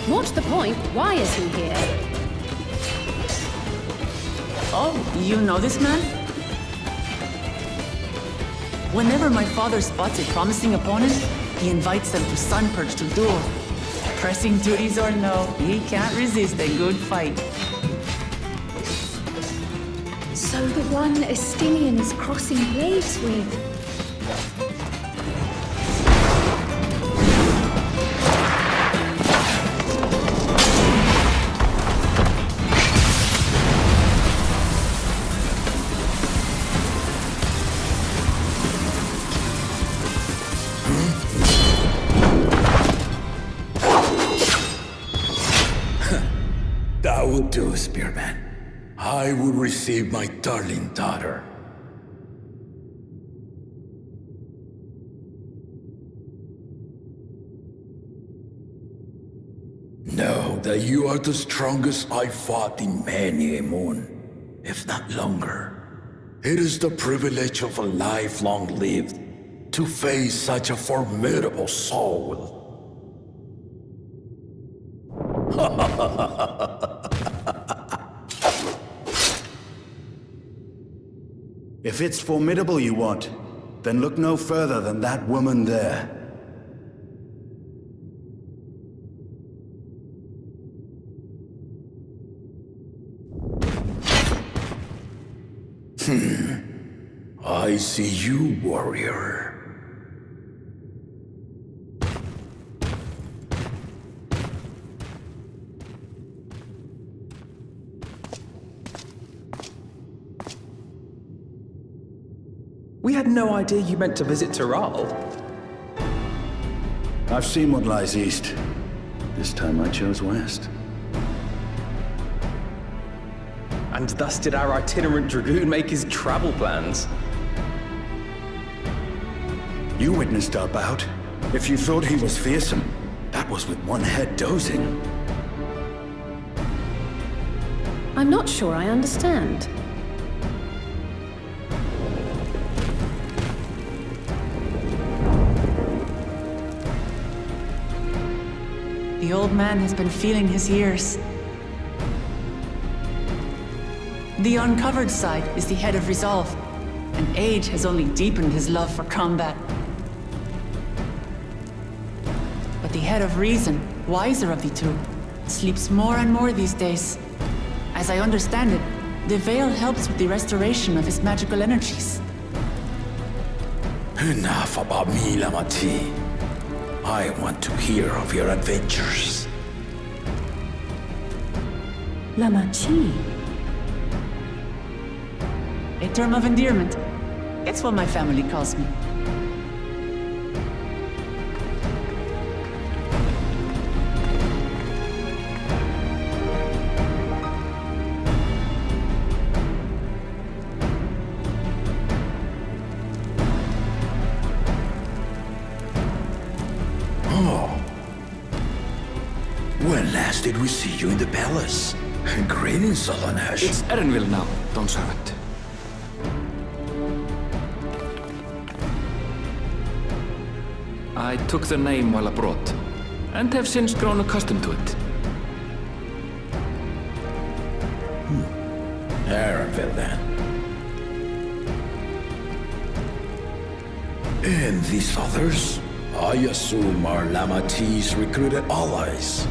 What's the point? Why is he here? Oh, you know this man? Whenever my father spots a promising opponent, he invites them to Sunperch to duel. Pressing duties or no, he can't resist a good fight. So the one Estinian is crossing blades with. That would do, Spearman. I will receive my darling daughter. Know that you are the strongest I fought in many a moon, if not longer. It is the privilege of a life long lived to face such a formidable soul. If it's formidable you want, then look no further than that woman there. I see you, warrior. We had no idea you meant to visit Tyrrell. I've seen what lies east. This time I chose west. And thus did our itinerant dragoon make his travel plans. You witnessed our bout. If you thought he was fearsome, that was with one head dozing. I'm not sure I understand. The old man has been feeling his years. The uncovered side is the head of resolve, and age has only deepened his love for combat. But the head of reason, wiser of the two, sleeps more and more these days. As I understand it, the veil helps with the restoration of his magical energies. Enough about me, Lamati. I want to hear of your adventures. Lamachi. A term of endearment. It's what my family calls me. When last did we see you in the palace? Greetings, Solonesh. It's Erenville now, Don Servant. I took the name while abroad, and have since grown accustomed to it. Erenville, then. And these others? I assume are Lamati's recruited allies.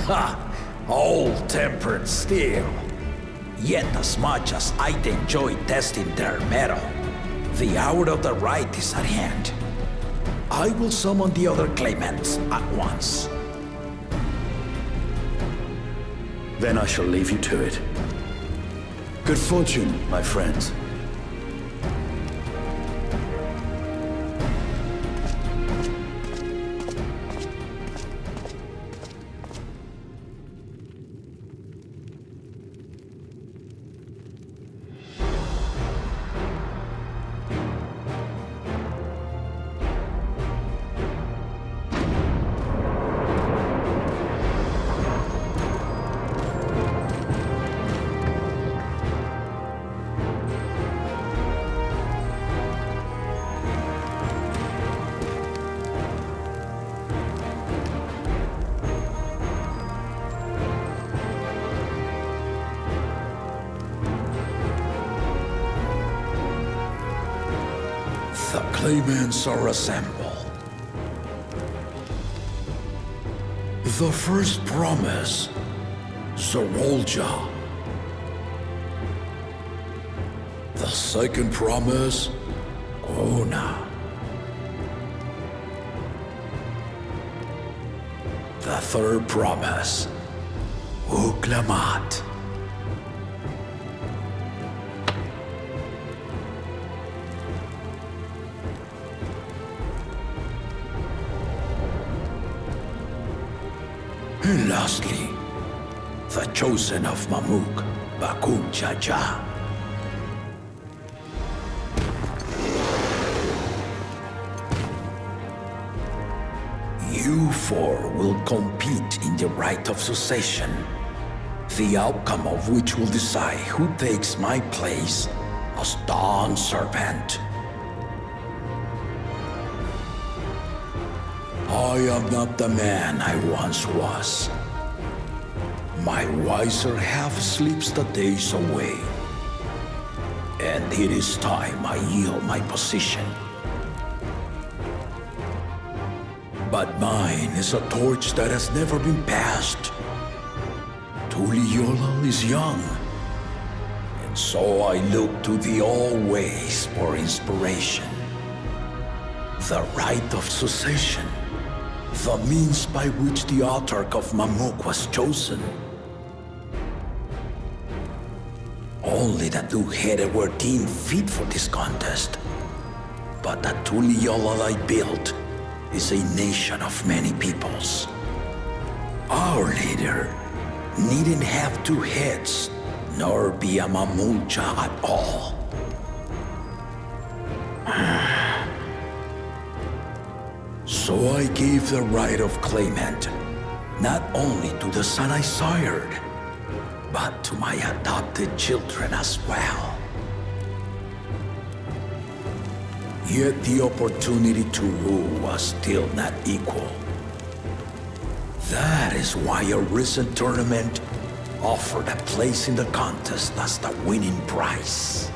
Ha! Old-tempered steel. Yet as much as I'd enjoy testing their metal, the hour of the Rite is at hand. I will summon the other claimants at once. Then I shall leave you to it. Good fortune, my friends. The claimants are assembled. The first promise, Zerolja. The second promise, Ona. The third promise, Uklamat. And lastly, the chosen of Mamuk, Bakuk Jaja. You four will compete in the rite of succession, the outcome of which will decide who takes my place as Dawn Serpent. I am not the man I once was. My wiser half sleeps the days away, and it is time I yield my position. But mine is a torch that has never been passed. Tuliyola is young, and so I look to the always for inspiration. The rite of succession, the means by which the autarch of Mamuk was chosen. Only the two-headed were deemed fit for this contest, but the Tuliyola I built is a nation of many peoples. Our leader needn't have two heads, nor be a Mamulcha at all. So I gave the right of claimant, not only to the son I sired, but to my adopted children as well. Yet the opportunity to rule was still not equal. That is why a recent tournament offered a place in the contest as the winning prize.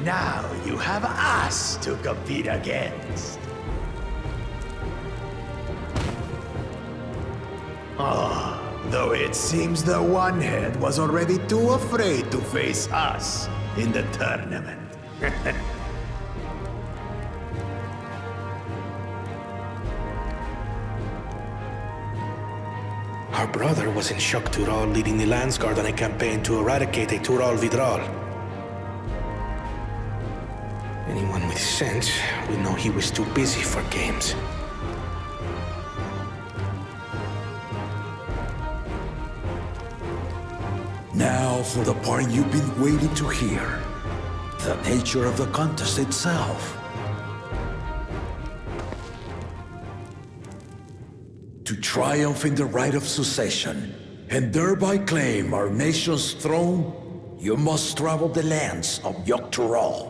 Now you have us to compete against. Though it seems the one-head was already too afraid to face us in the tournament. Our brother was in Shock Tural leading the Landsguard on a campaign to eradicate a Tural Vidral. Anyone with sense would know he was too busy for games. Now for the part you've been waiting to hear. The nature of the contest itself. To triumph in the rite of succession, and thereby claim our nation's throne, you must travel the lands of Yogg-Tural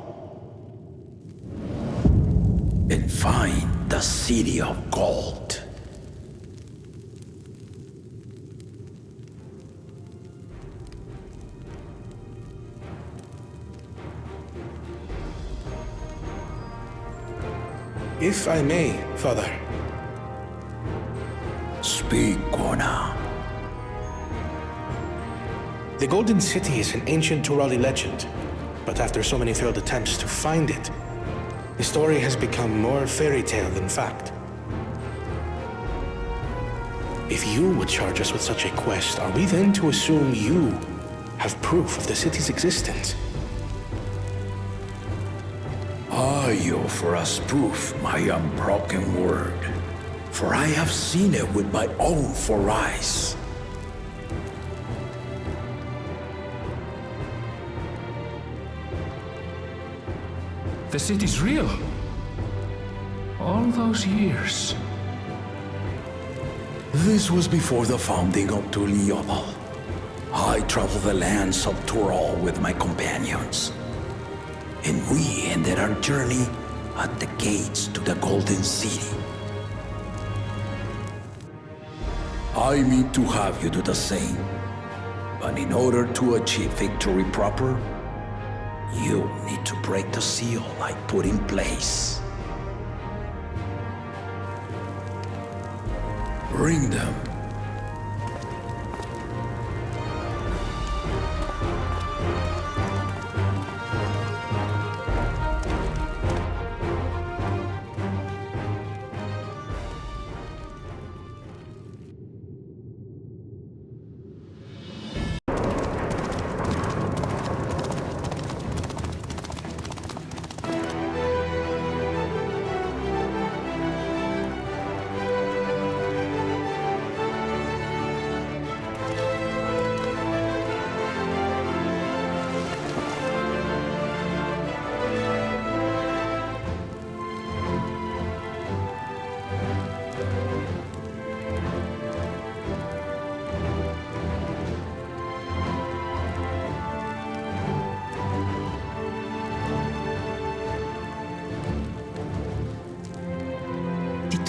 and find the City of Gold. If I may, Father. Speak, Kona. The Golden City is an ancient Turali legend, but after so many failed attempts to find it, the story has become more fairy tale than fact. If you would charge us with such a quest, are we then to assume you have proof of the city's existence? I offer as proof my unbroken word, for I have seen it with my own four eyes. The city's real. All those years. This was before the founding of Tuliyola. I traveled the lands of Tural with my companions, and we ended our journey at the gates to the Golden City. I mean to have you do the same. But in order to achieve victory proper, you need to break the seal I put in place. Bring them.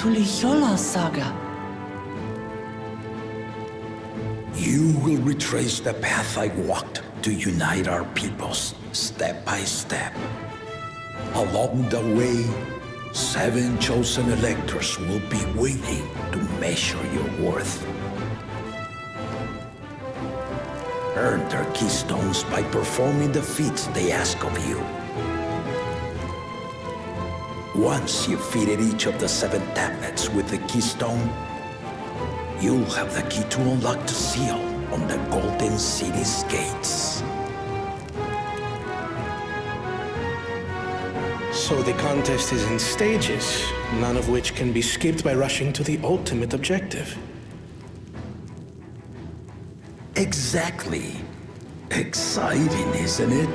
Tuliyola saga. You will retrace the path I walked to unite our peoples, step by step. Along the way, 7 chosen electors will be waiting to measure your worth. Earn their keystones by performing the feats they ask of you. Once you've fitted each of the 7 tablets with the keystone, you'll have the key to unlock the seal on the Golden City's gates. So the contest is in stages, none of which can be skipped by rushing to the ultimate objective. Exactly. Exciting, isn't it?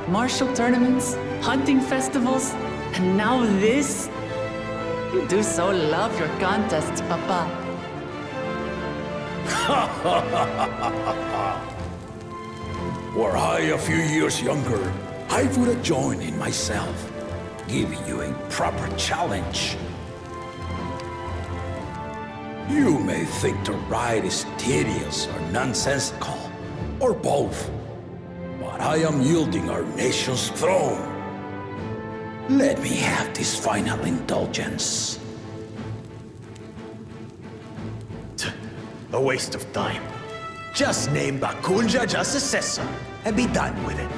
Martial tournaments, hunting festivals, and now this? You do so love your contests, Papa. Were I a few years younger, I would have joined in myself, giving you a proper challenge. You may think the ride is tedious or nonsensical, or both. But I am yielding our nation's throne. Let me have this final indulgence. A waste of time. Just name Bakunja as successor and be done with it.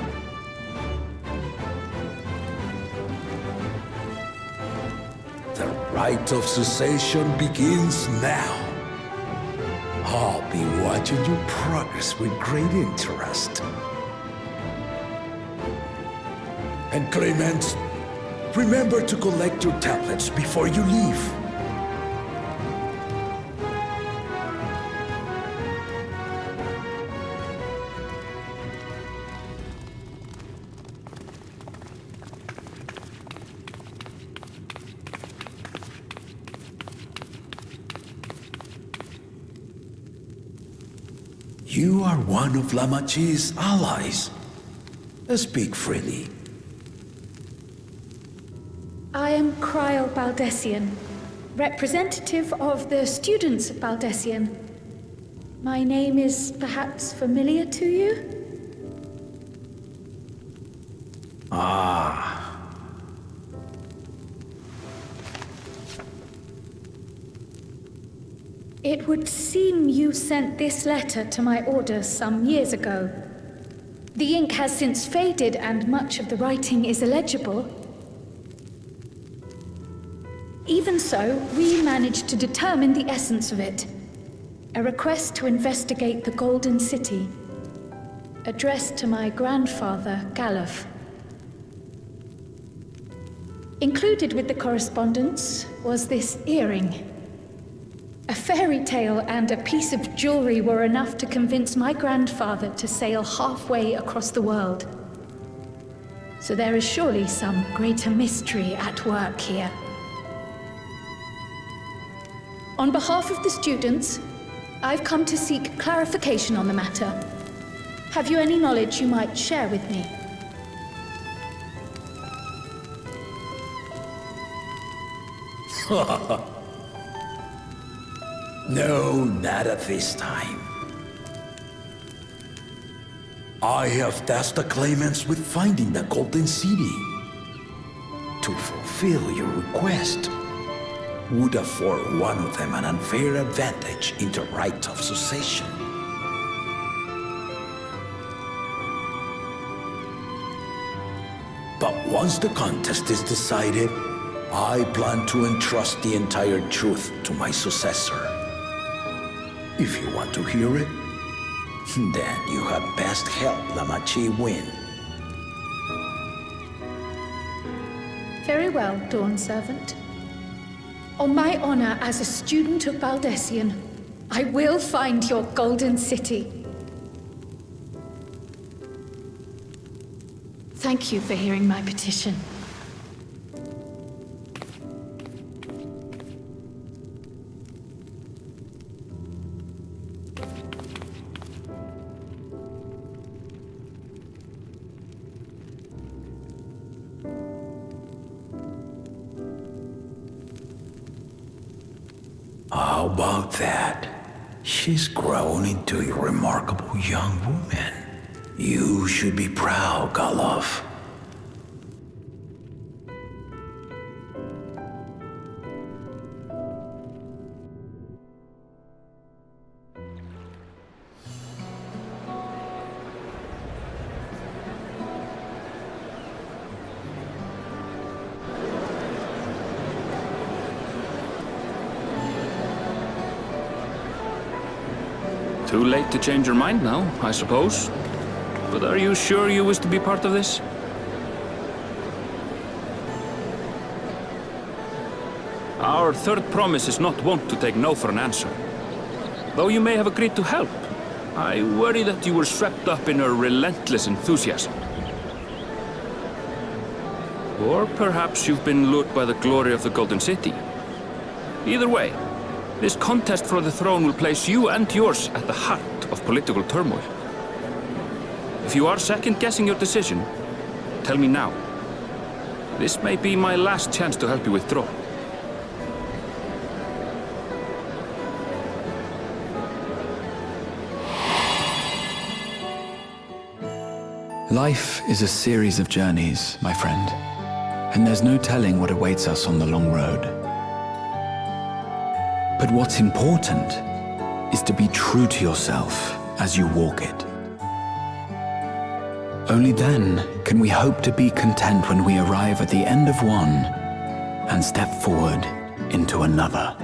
The rite of cessation begins now. I'll be watching your progress with great interest. And Clement, remember to collect your tablets before you leave. You are one of Lamachi's allies. Speak freely. I am Cryle Baldessian, representative of the students of Baldessian. My name is perhaps familiar to you? Ah. It would seem you sent this letter to my orders some years ago. The ink has since faded and much of the writing is illegible. Even so, we managed to determine the essence of it. A request to investigate the Golden City, addressed to my grandfather, Galuf. Included with the correspondence was this earring. A fairy tale and a piece of jewelry were enough to convince my grandfather to sail halfway across the world. So there is surely some greater mystery at work here. On behalf of the students, I've come to seek clarification on the matter. Have you any knowledge you might share with me? No, not at this time. I have tasked the claimants with finding the Golden City. To fulfill your request would afford one of them an unfair advantage in the right of succession. But once the contest is decided, I plan to entrust the entire truth to my successor. If you want to hear it, then you had best help Lamachi win. Very well, Dawn Servant. On my honor as a student of Baldessian, I will find your Golden City. Thank you for hearing my petition. How about that? She's grown into a remarkable young woman. You should be proud, Galov. Too late to change your mind now, I suppose. But are you sure you wish to be part of this? Our third promise is not wont to take no for an answer. Though you may have agreed to help, I worry that you were swept up in her relentless enthusiasm. Or perhaps you've been lured by the glory of the Golden City. Either way, this contest for the throne will place you and yours at the heart of political turmoil. If you are second-guessing your decision, tell me now. This may be my last chance to help you withdraw. Life is a series of journeys, my friend, and there's no telling what awaits us on the long road. But what's important is to be true to yourself as you walk it. Only then can we hope to be content when we arrive at the end of one and step forward into another.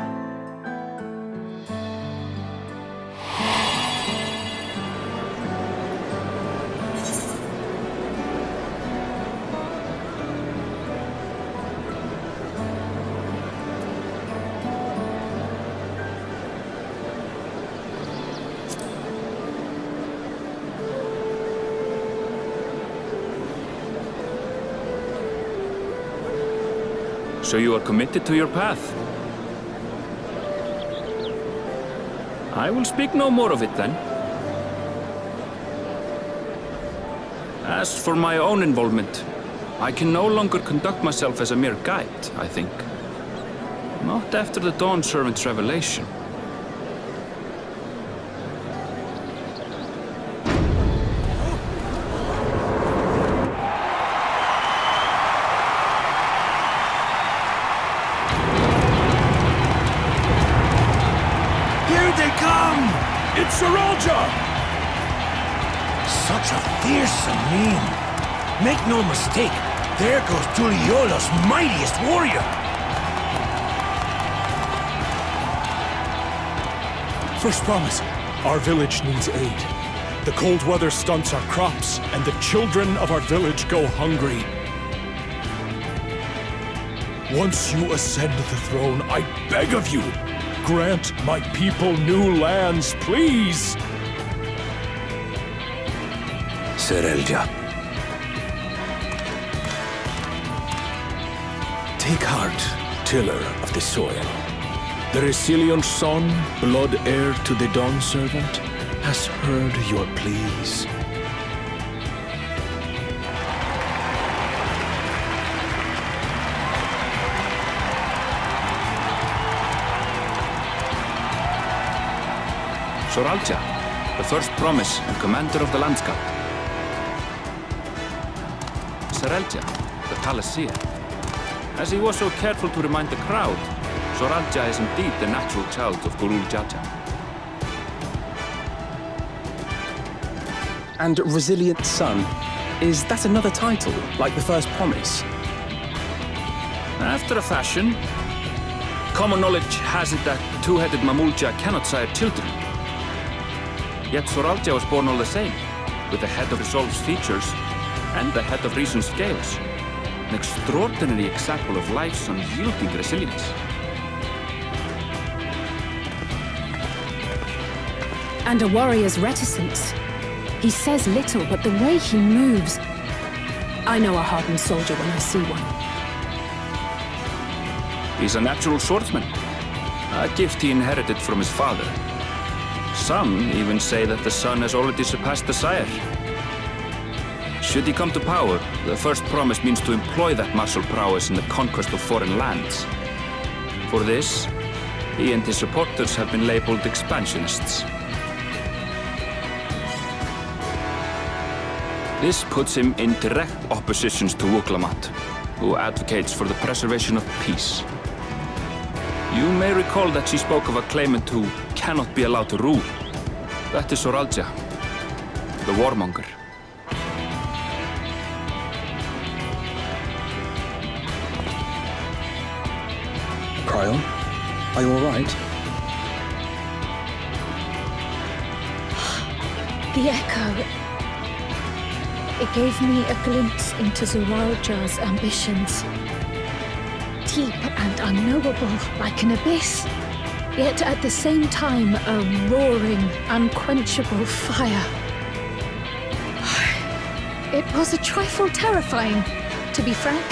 So you are committed to your path? I will speak no more of it then. As for my own involvement, I can no longer conduct myself as a mere guide, I think. Not after the Dawn Servant's revelation. Such a fearsome name. Make no mistake, there goes Tuliola's mightiest warrior. First promise, our village needs aid. The cold weather stunts our crops, and the children of our village go hungry. Once you ascend the throne, I beg of you, grant my people new lands, please! Serelja. Take heart, tiller of the soil. The resilient son, blood heir to the Dawn Servant, Has heard your pleas. Soralja, the first promise and commander of the Landscape. Serelja, the palace seer. As he was so careful to remind the crowd, Soralja is indeed the natural child of Gurul Jaja. And Resilient Son, is that another title, like the first promise? After a fashion, common knowledge has it that two-headed Mamulja cannot sire children. Yet Soralja was born all the same, with the head of Resolve's features and the head of Reason's scales. An extraordinary example of life's unyielding resilience. And a warrior's reticence. He says little, but the way he moves... I know a hardened soldier when I see one. He's a natural swordsman, a gift he inherited from his father. Some even say that the son has already surpassed the sire. Should he come to power, the first promise means to employ that martial prowess in the conquest of foreign lands. For this, he and his supporters have been labeled expansionists. This puts him in direct opposition to Wuklamat, who advocates for the preservation of peace. You may recall that she spoke of a claimant who cannot be allowed to rule. That is Soralja, the warmonger. Cryon, are you all right? The echo. It gave me a glimpse into Soralja's ambitions. Deep and unknowable, like an abyss. Yet at the same time, a roaring, unquenchable fire. It was a trifle terrifying, to be frank.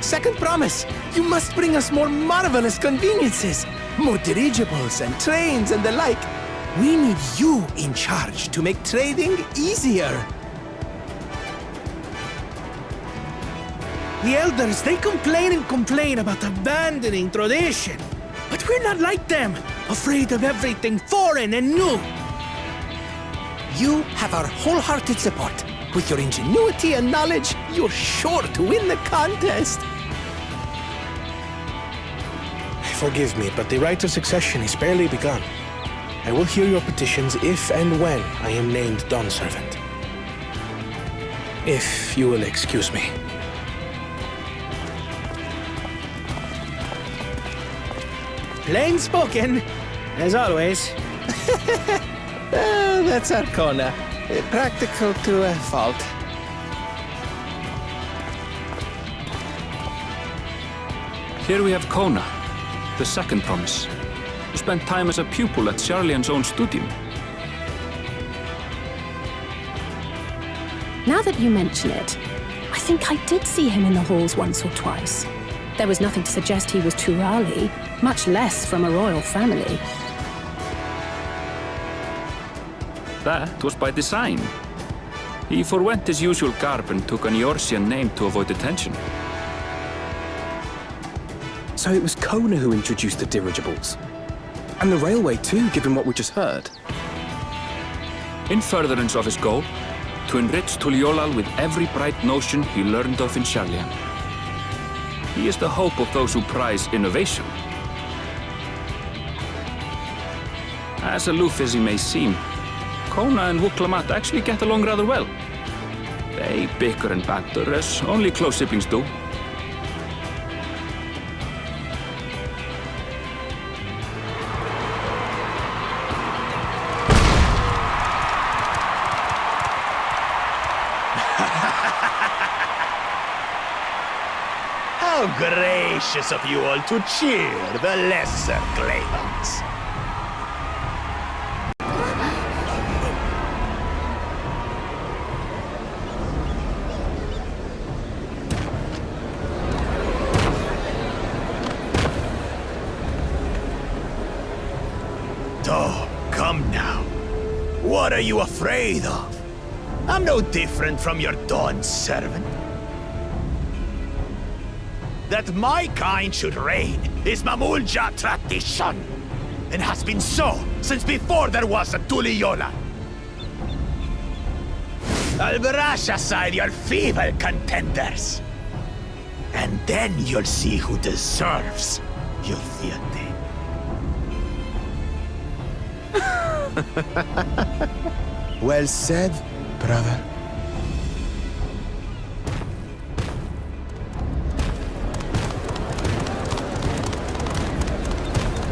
Second promise! You must bring us more marvelous conveniences! More dirigibles and trains and the like! We need you in charge to make trading easier! The elders, they complain about abandoning tradition. But we're not like them, afraid of everything foreign and new. You have our wholehearted support. With your ingenuity and knowledge, you're sure to win the contest. Forgive me, but the rite of succession is barely begun. I will hear your petitions if and when I am named Dawn Servant. If you will excuse me. Plain spoken, as always. That's Arcona. Practical to a fault. Here we have Kona, the second promise, who spent time as a pupil at Sharlian's own studio. Now that you mention it, I think I did see him in the halls once or twice. There was nothing to suggest he was Turali, much less from a royal family. That was by design. He forwent his usual garb and took an Eorzean name to avoid attention. So it was Kona who introduced the dirigibles. And the railway too, given what we just heard. In furtherance of his goal, to enrich Tuliolal with every bright notion he learned of in Sharlian. He is the hope of those who prize innovation. As aloof as he may seem, Kona and Wuklamat actually get along rather well. They bicker and banter as only close siblings do. How gracious of you all to cheer the lesser claimants. Oh, come now. What are you afraid of? I'm no different from your Dawn servant. That my kind should reign is Mamulja tradition, and has been so since before there was a Tuliyola. I'll brush aside your feeble contenders, and then you'll see who deserves your fealty. Well said, brother.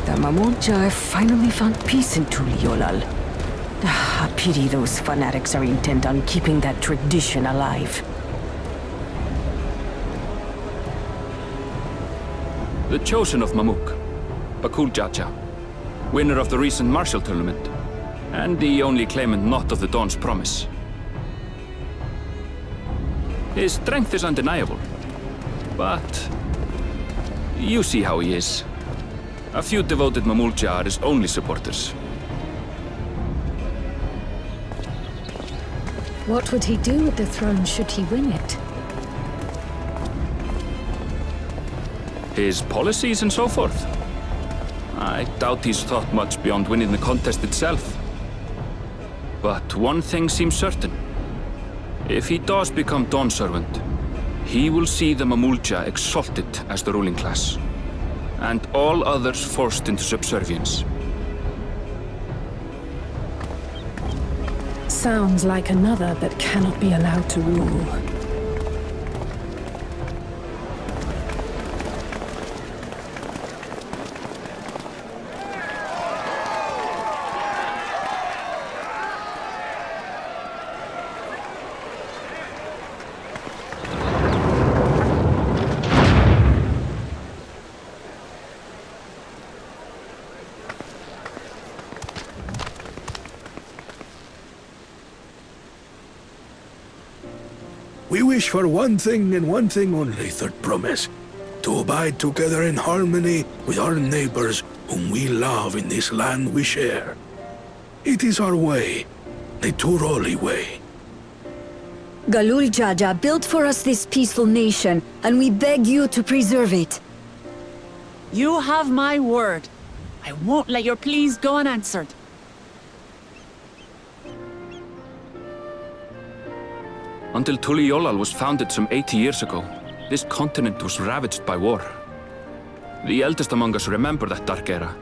The Mamulja finally found peace in Tuliolal. A pity those fanatics are intent on keeping that tradition alive. The chosen of Mamuk, Bakul Jaja, winner of the recent martial tournament, and the only claimant not of the Dawn's promise. His strength is undeniable, but you see how he is. A few devoted Mamulja are his only supporters. What would he do with the throne should he win it? His policies and so forth. I doubt he's thought much beyond winning the contest itself. But one thing seems certain. If he does become Dawn Servant, he will see the Mamulja exalted as the ruling class, and all others forced into subservience. Sounds like another that cannot be allowed to rule. We wish for one thing and one thing only, Third Promise. To abide together in harmony with our neighbors whom we love in this land we share. It is our way, the Turoli way. Galul Jaja built for us this peaceful nation, and we beg you to preserve it. You have my word. I won't let your pleas go unanswered. Until Tuliolal was founded some 80 years ago, this continent was ravaged by war. The eldest among us remember that dark era,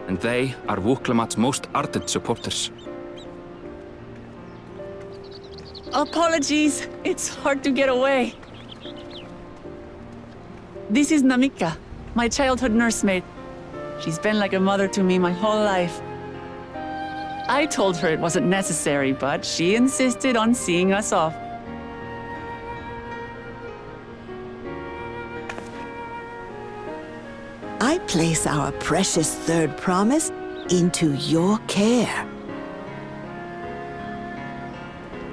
and they are Wuklamat's most ardent supporters. Apologies, it's hard to get away. This is Namika, my childhood nursemaid. She's been like a mother to me my whole life. I told her it wasn't necessary, but she insisted on seeing us off. I place our precious Third Promise into your care.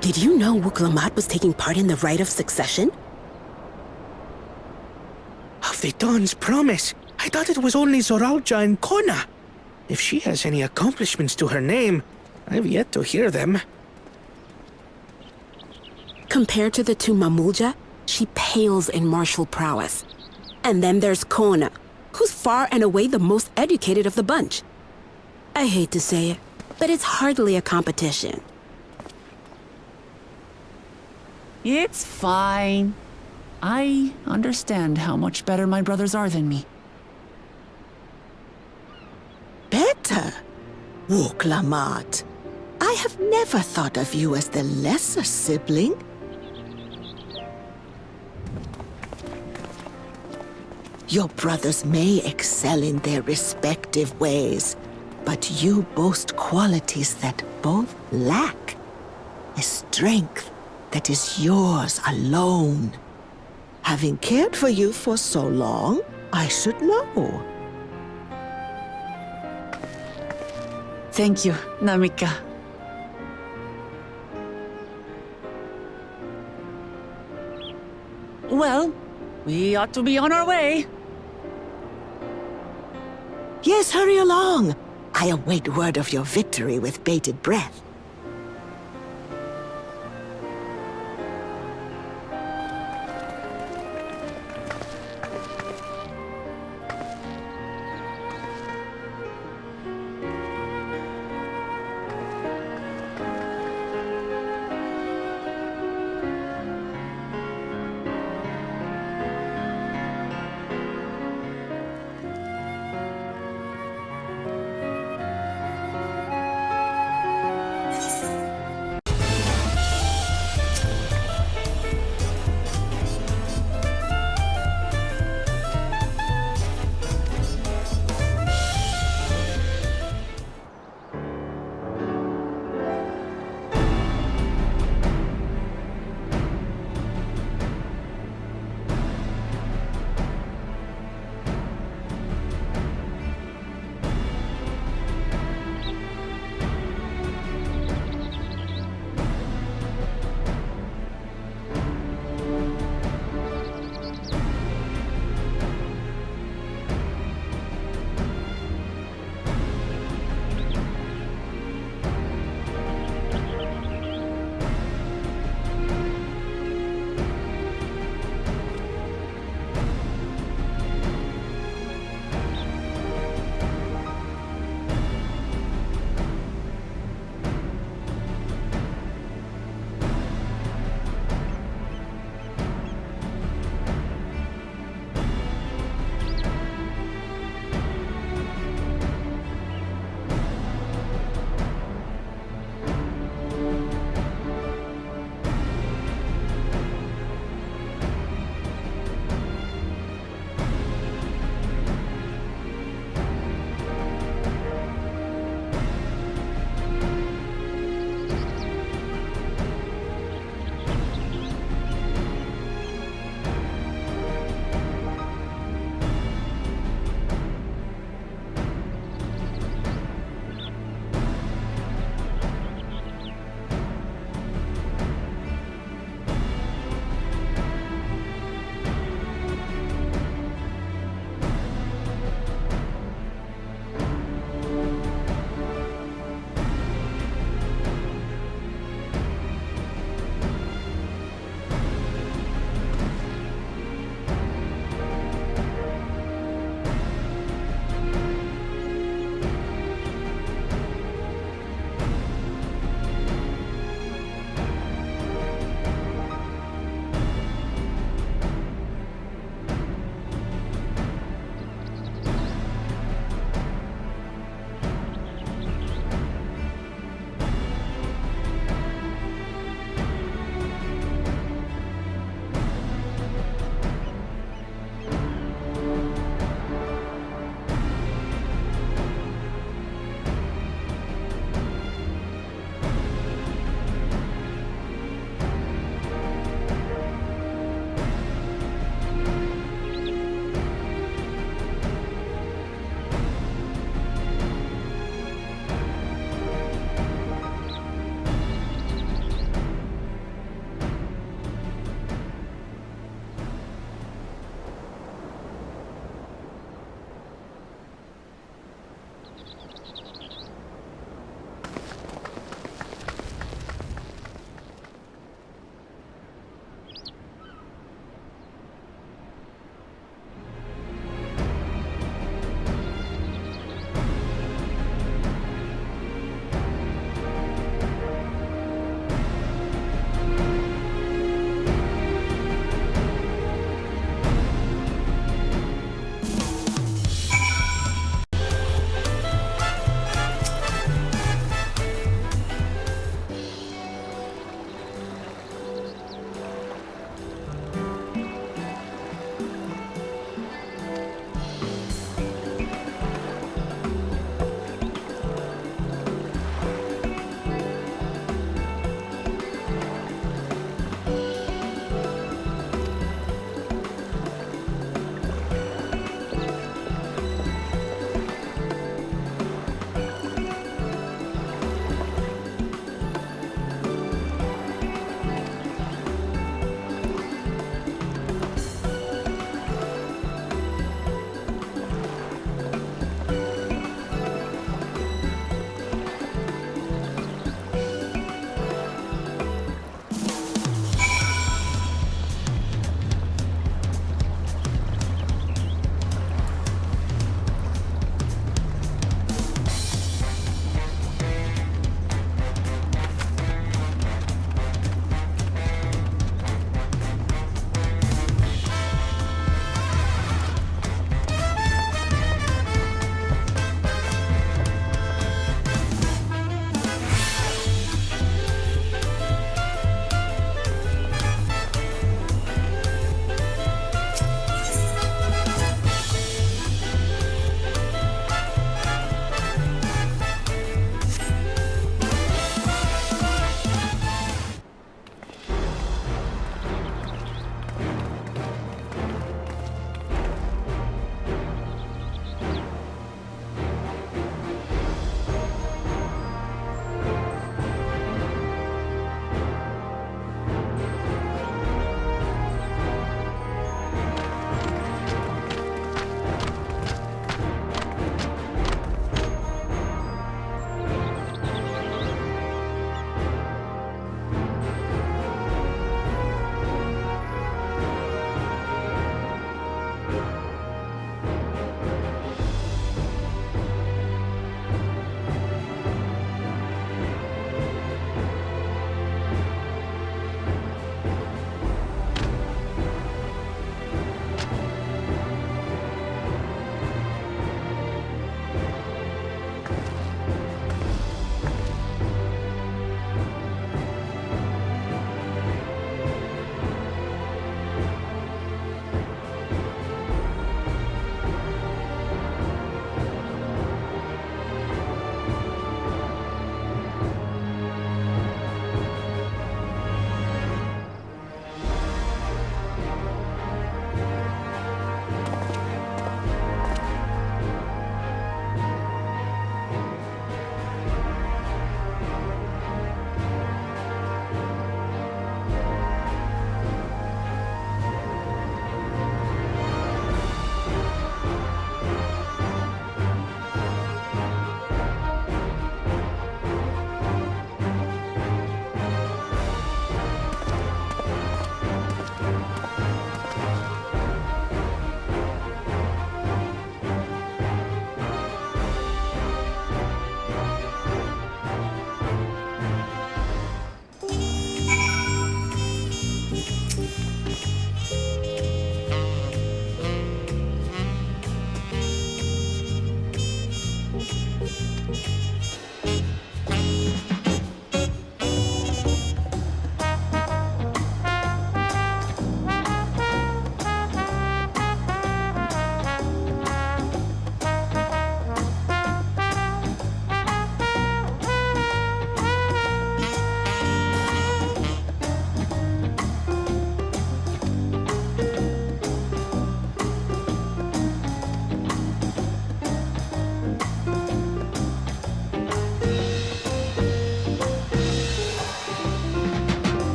Did you know Wuklamat was taking part in the Rite of Succession? Of the Dawn's Promise? I thought it was only Zoralja and Kona. If she has any accomplishments to her name, I've yet to hear them. Compared to the two Mamulja, she pales in martial prowess. And then there's Kona, who's far and away the most educated of the bunch. I hate to say it, but it's hardly a competition. It's fine. I understand how much better my brothers are than me. Better? Wuklamat, I have never thought of you as the lesser sibling. Your brothers may excel in their respective ways, but you boast qualities that both lack. A strength that is yours alone. Having cared for you for so long, I should know. Thank you, Namika. Well, we ought to be on our way. Yes, hurry along. I await word of your victory with bated breath.